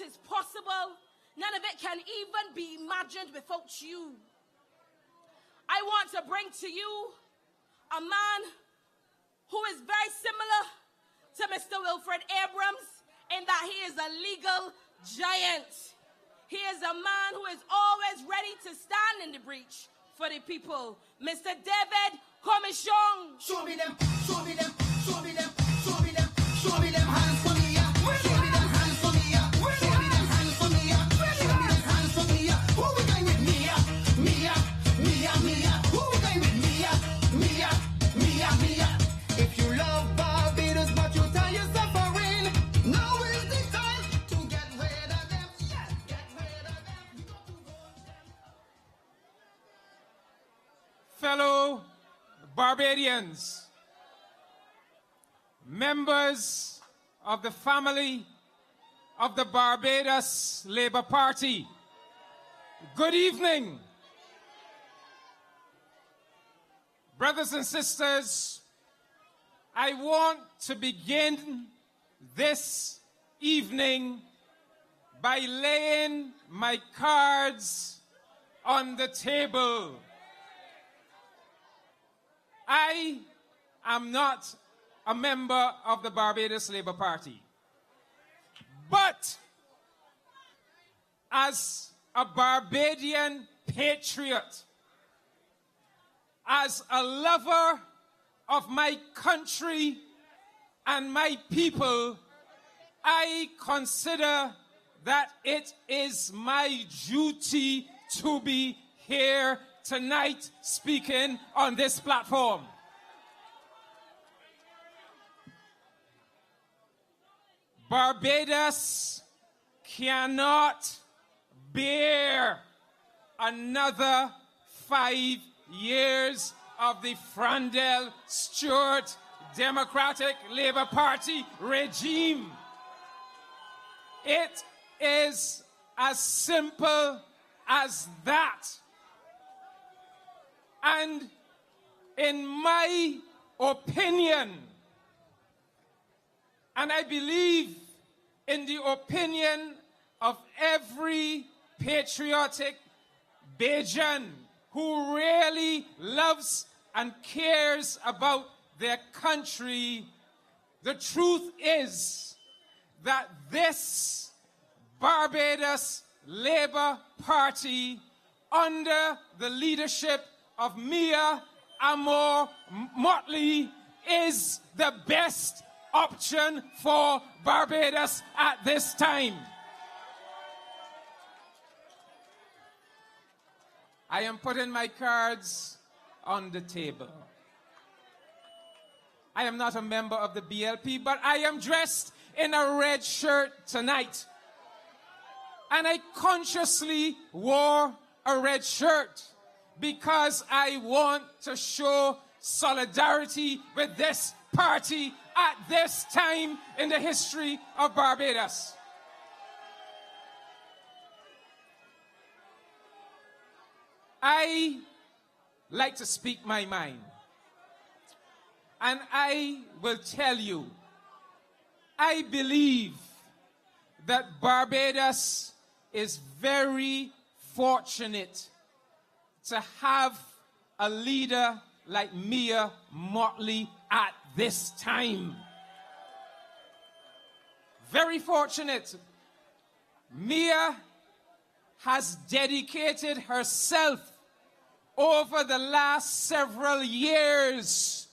it is possible. None of it can even be imagined without you. I want to bring to you a man who is very similar to Mr. Wilfred Abrams in that he is a legal giant. He is a man who is always ready to stand in the breach for the people. Mr. David Comissiong. Show me them, show me them, show me them, show me them, show me them hands for me, yeah. Show me them hands for me, yeah. Show me them hands for me, yeah. Show me them hands for me, yeah. Who we going with me, yeah? Me, yeah, me, yeah, me, yeah. Who we going with me, yeah? Me, yeah, me, yeah, me, yeah. If you love Barbados but you tell you're suffering, now is the time to get rid of them. Yeah, get rid of them. You got to vote them. Fellow Barbadians, members of the family of the Barbados Labour Party, good evening. Brothers and sisters, I want to begin this evening by laying my cards on the table. I am not a member of the Barbados Labour Party. But as a Barbadian patriot, as a lover of my country and my people, I consider that it is my duty to be here tonight speaking on this platform. Barbados cannot bear another 5 years of the Frandel Stewart Democratic Labour Party regime. It is as simple as that. And in my opinion, and I believe in the opinion of every patriotic Bajan who really loves and cares about their country, the truth is that this Barbados Labour Party, under the leadership of Mia Amor Motley, is the best option for Barbados at this time. I am putting my cards on the table. I am not a member of the BLP, but I am dressed in a red shirt tonight. And I consciously wore a red shirt because I want to show solidarity with this party at this time in the history of Barbados. I like to speak my mind. And I will tell you, I believe that Barbados is very fortunate to have a leader like Mia Motley at this time. Very fortunate. Mia has dedicated herself over the last several years,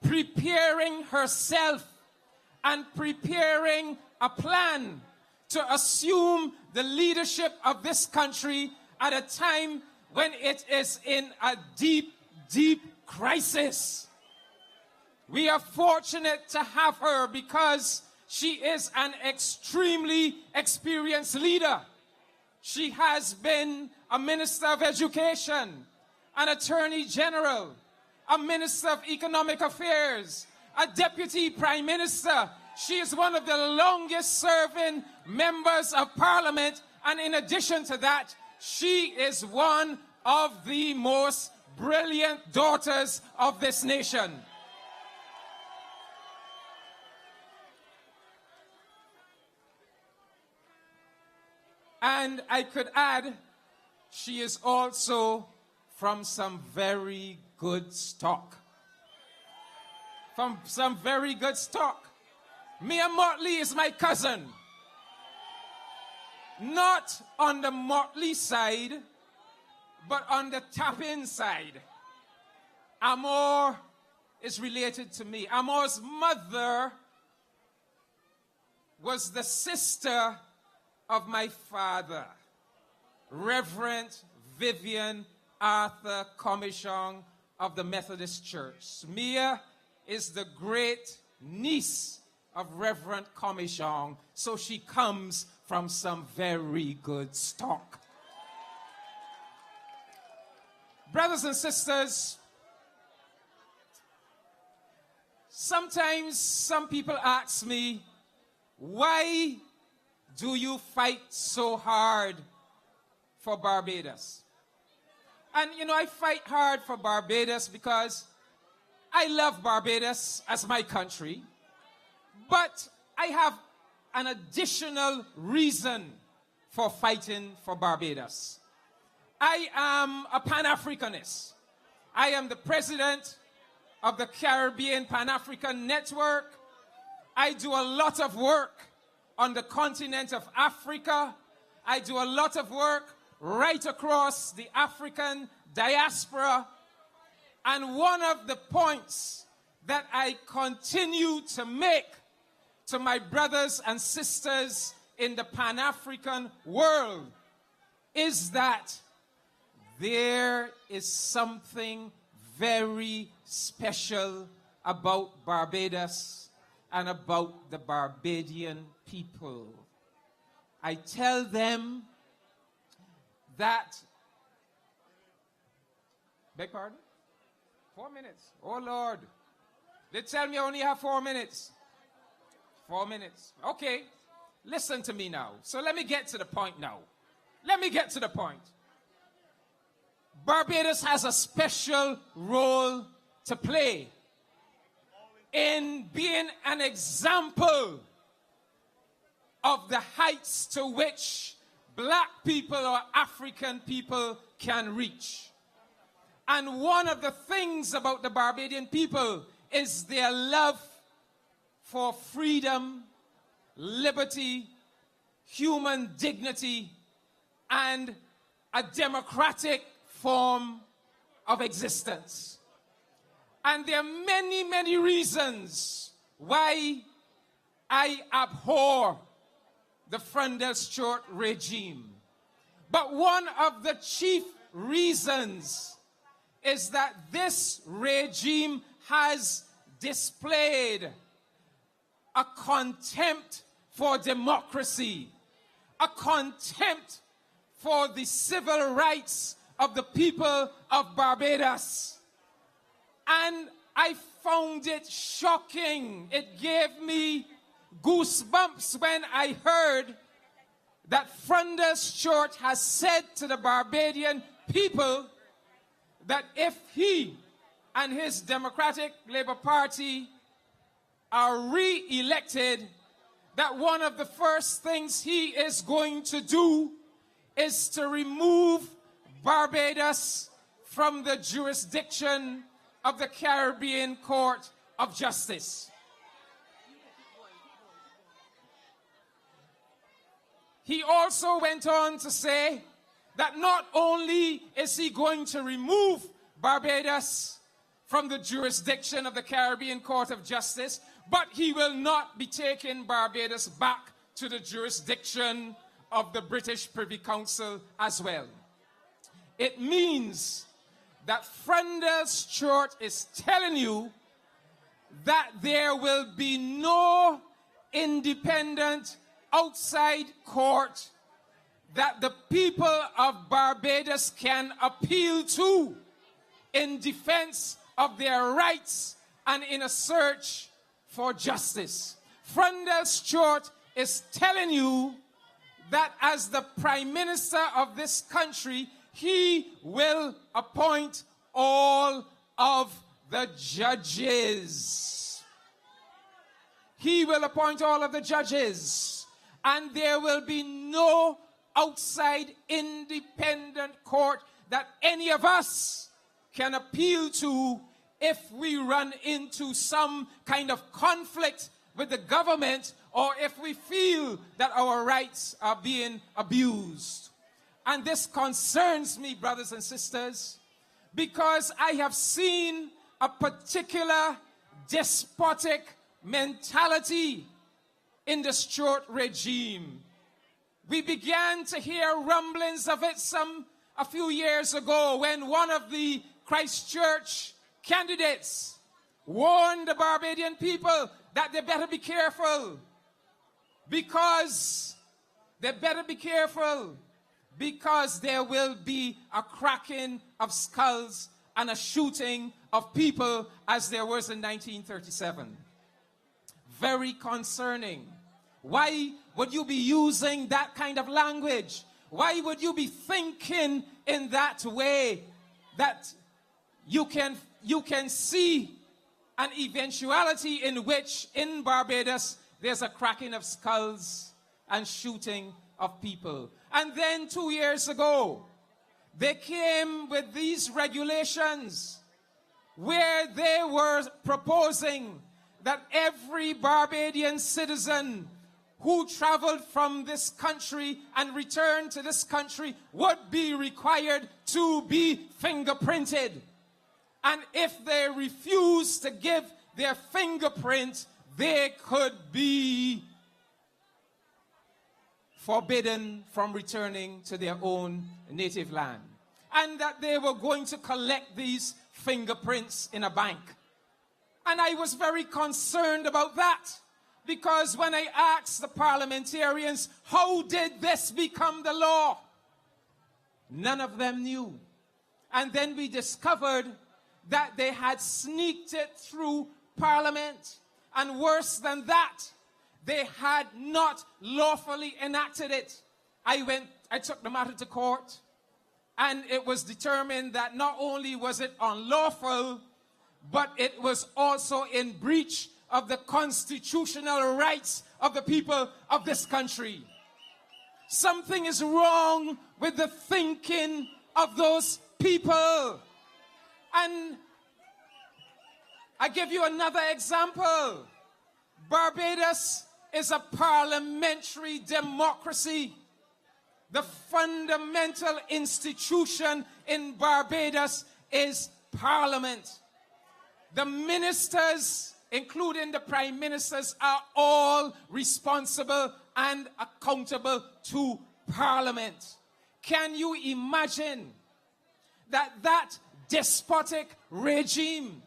preparing herself and preparing a plan to assume the leadership of this country at a time when it is in a deep, deep crisis. We are fortunate to have her because she is an extremely experienced leader. She has been a Minister of Education, an Attorney General, a Minister of Economic Affairs, a Deputy Prime Minister. She is one of the longest serving members of Parliament, and in addition to that, she is one of the most brilliant daughters of this nation. And I could add, she is also from some very good stock. From some very good stock. Mia Motley is my cousin. Not on the Motley side, but on the tap-in side. Amor is related to me. Amor's mother was the sister of my father, Reverend Vivian Arthur Comissiong of the Methodist Church. Mia is the great niece of Reverend Comissiong, so she comes from some very good stock. Brothers and sisters, sometimes some people ask me, why do you fight so hard for Barbados? And you know, I fight hard for Barbados because I love Barbados as my country, but I have an additional reason for fighting for Barbados. I am a Pan-Africanist. I am the president of the Caribbean Pan-African Network. I do a lot of work on the continent of Africa. I do a lot of work right across the African diaspora. And one of the points that I continue to make to my brothers and sisters in the Pan-African world is that there is something very special about Barbados and about the Barbadian people. I tell them that, beg pardon? 4 minutes. Oh Lord. They tell me I only have 4 minutes. 4 minutes. Okay. Listen to me now. So let me get to the point now. Let me get to the point. Barbados has a special role to play in being an example of the heights to which black people or African people can reach. And one of the things about the Barbadian people is their love for freedom, liberty, human dignity, and a democratic form of existence. And there are many, many reasons why I abhor the Freundel-Stewart regime. But one of the chief reasons is that this regime has displayed a contempt for democracy, a contempt for the civil rights of the people of Barbados. And I found it shocking. It gave me goosebumps when I heard that Freundel-Stewart has said to the Barbadian people that if he and his Democratic Labour Party are re-elected, that one of the first things he is going to do is to remove Barbados from the jurisdiction of the Caribbean Court of Justice. He also went on to say that not only is he going to remove Barbados from the jurisdiction of the Caribbean Court of Justice, but he will not be taking Barbados back to the jurisdiction of the British Privy Council as well. It means that Freundel-Stewart is telling you that there will be no independent outside court that the people of Barbados can appeal to in defense of their rights and in a search for justice. Freundel-Stewart is telling you that as the Prime Minister of this country, he will appoint all of the judges. He will appoint all of the judges. And there will be no outside independent court that any of us can appeal to if we run into some kind of conflict with the government or if we feel that our rights are being abused. And this concerns me, brothers and sisters, because I have seen a particular despotic mentality in the Stuart regime. We began to hear rumblings of it a few years ago when one of the Christchurch candidates warned the Barbadian people that they better be careful because there will be a cracking of skulls and a shooting of people as there was in 1937. Very concerning. Why would you be using that kind of language? Why would you be thinking in that way that you can see an eventuality in which in Barbados there's a cracking of skulls and shooting of people? And then 2 years ago, they came with these regulations where they were proposing that every Barbadian citizen who traveled from this country and returned to this country would be required to be fingerprinted. And if they refused to give their fingerprint, they could be forbidden from returning to their own native land. And that they were going to collect these fingerprints in a bank. And I was very concerned about that, because when I asked the parliamentarians, how did this become the law? None of them knew. And then we discovered that they had sneaked it through Parliament. And worse than that, they had not lawfully enacted it. I took the matter to court, and it was determined that not only was it unlawful, but it was also in breach of the constitutional rights of the people of this country. Something is wrong with the thinking of those people. And I give you another example. Barbados is a parliamentary democracy. The fundamental institution in Barbados is Parliament. The ministers, including the prime ministers, are all responsible and accountable to Parliament. Can you imagine that despotic regime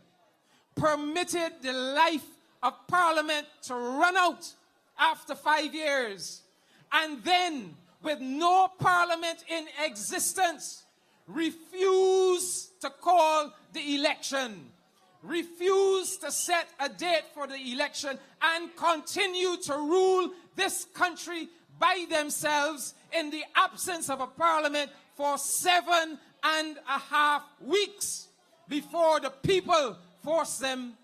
permitted the life of Parliament to run out after 5 years, and then, with no Parliament in existence, refused to call the election, refused to set a date for the election, and continue to rule this country by themselves in the absence of a Parliament for 7.5 weeks before the people forced them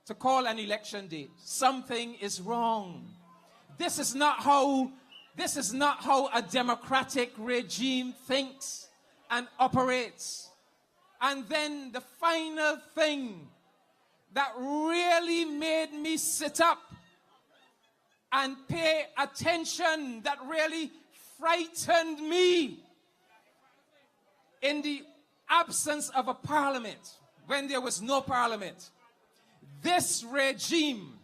to call an election date. Something is wrong. This is not how a democratic regime thinks and operates. And then the final thing that really made me sit up and pay attention, that really frightened me, in the absence of a parliament, when there was no parliament, this regime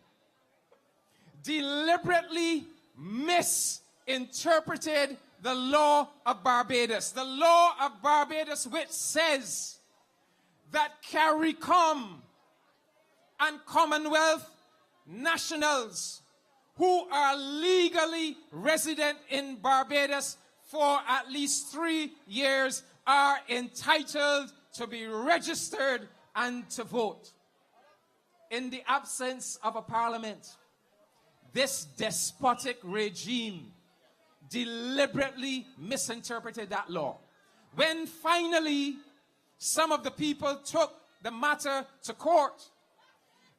deliberately misinterpreted the law of Barbados. The law of Barbados, which says that CARICOM and Commonwealth nationals who are legally resident in Barbados for at least 3 years are entitled to be registered and to vote. In the absence of a parliament, this despotic regime deliberately misinterpreted that law. When finally some of the people took the matter to court,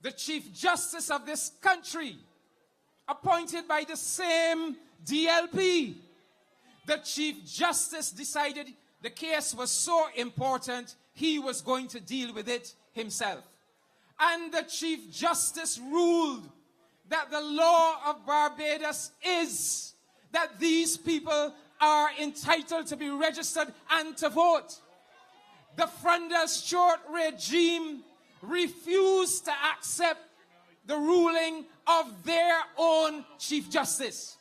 the Chief Justice of this country, appointed by the same DLP, the Chief Justice decided the case was so important, he was going to deal with it himself. And the Chief Justice ruled that the law of Barbados is that these people are entitled to be registered and to vote. The Frundle-Stewart regime refused to accept the ruling of their own Chief Justice.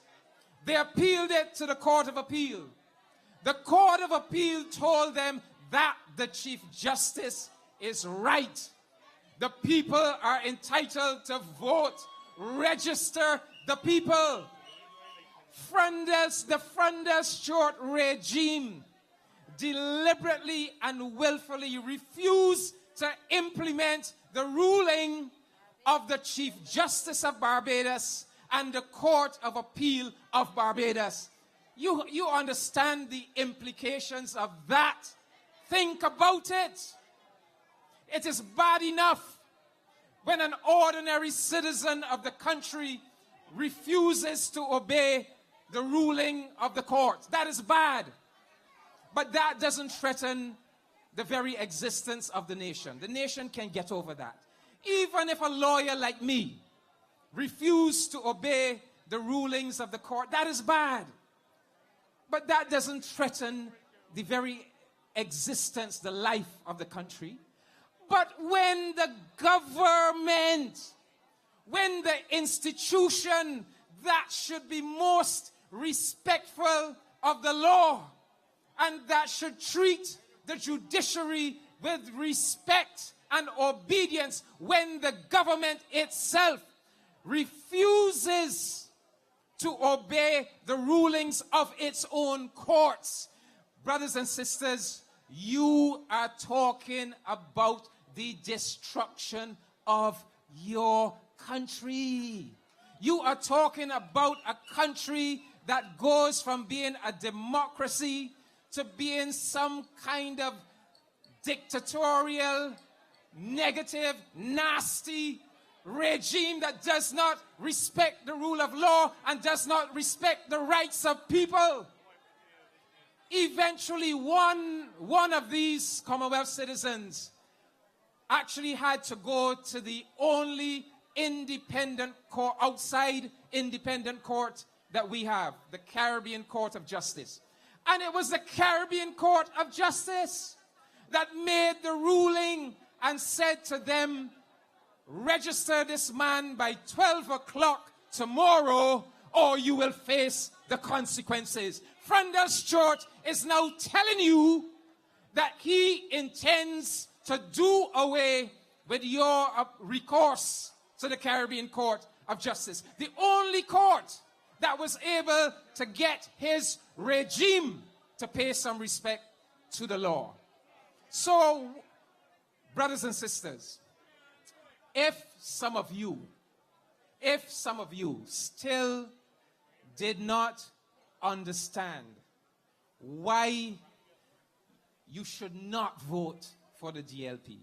They appealed it to the Court of Appeal. The Court of Appeal told them that the Chief Justice is right. The people are entitled to vote. Register the people. The Frundle-Stewart regime deliberately and willfully refused to implement the ruling of the Chief Justice of Barbados and the Court of Appeal of Barbados. You understand the implications of that? Think about it. It is bad enough when an ordinary citizen of the country refuses to obey the ruling of the court. That is bad. But that doesn't threaten the very existence of the nation. The nation can get over that. Even if a lawyer like me refused to obey the rulings of the court, that is bad. But that doesn't threaten the very existence, the life of the country. But when the government, when the institution that should be most respectful of the law and that should treat the judiciary with respect and obedience, when the government itself refuses to obey the rulings of its own courts, brothers and sisters, you are talking about the destruction of your country. You are talking about a country that goes from being a democracy to being some kind of dictatorial, negative, nasty regime that does not respect the rule of law and does not respect the rights of people. Eventually, one of these Commonwealth citizens actually had to go to the only independent court, outside independent court that we have, the Caribbean Court of Justice. And it was the Caribbean Court of Justice that made the ruling and said to them, register this man by 12 o'clock tomorrow or you will face the consequences. Frundle-Stewart is now telling you that he intends to do away with your recourse to the Caribbean Court of Justice. The only court that was able to get his regime to pay some respect to the law. So, brothers and sisters, if some of you still did not understand why you should not vote for the DLP,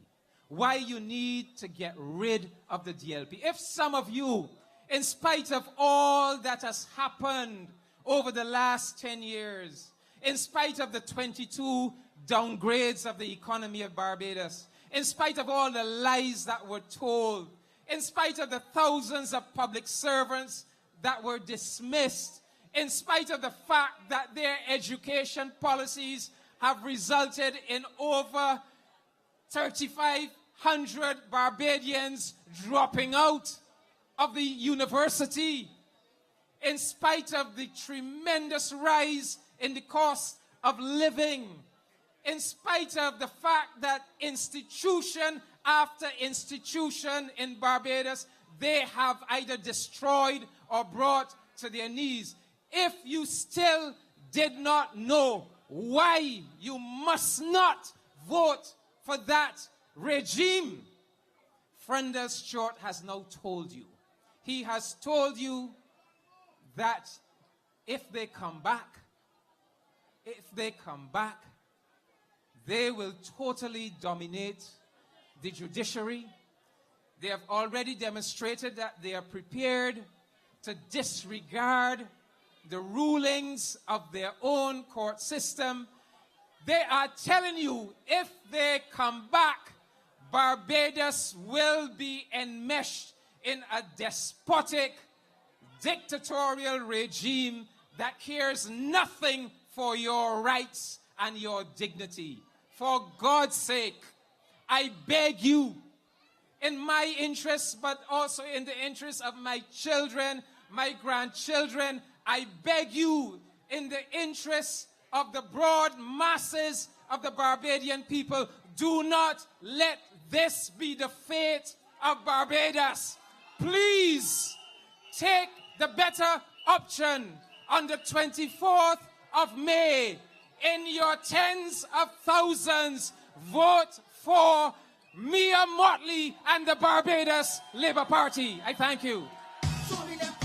why you need to get rid of the DLP, if some of you, in spite of all that has happened over the last 10 years, in spite of the 22 downgrades of the economy of Barbados, in spite of all the lies that were told, in spite of the thousands of public servants that were dismissed, in spite of the fact that their education policies have resulted in over 3,500 Barbadians dropping out of the university, in spite of the tremendous rise in the cost of living, in spite of the fact that institution after institution in Barbados, they have either destroyed or brought to their knees. If you still did not know why you must not vote for that regime, Frundle-Stewart has now told you. He has told you that if they come back, they will totally dominate the judiciary. They have already demonstrated that they are prepared to disregard the rulings of their own court system. They are telling you if they come back, Barbados will be enmeshed in a despotic, dictatorial regime that cares nothing for your rights and your dignity. For God's sake, I beg you, in my interest, but also in the interest of my children, my grandchildren, I beg you, in the interest of the broad masses of the Barbadian people, do not let this be the fate of Barbados. Please take the better option on the 24th of May. In your tens of thousands, vote for Mia Motley and the Barbados Labour Party. I thank you. Show me them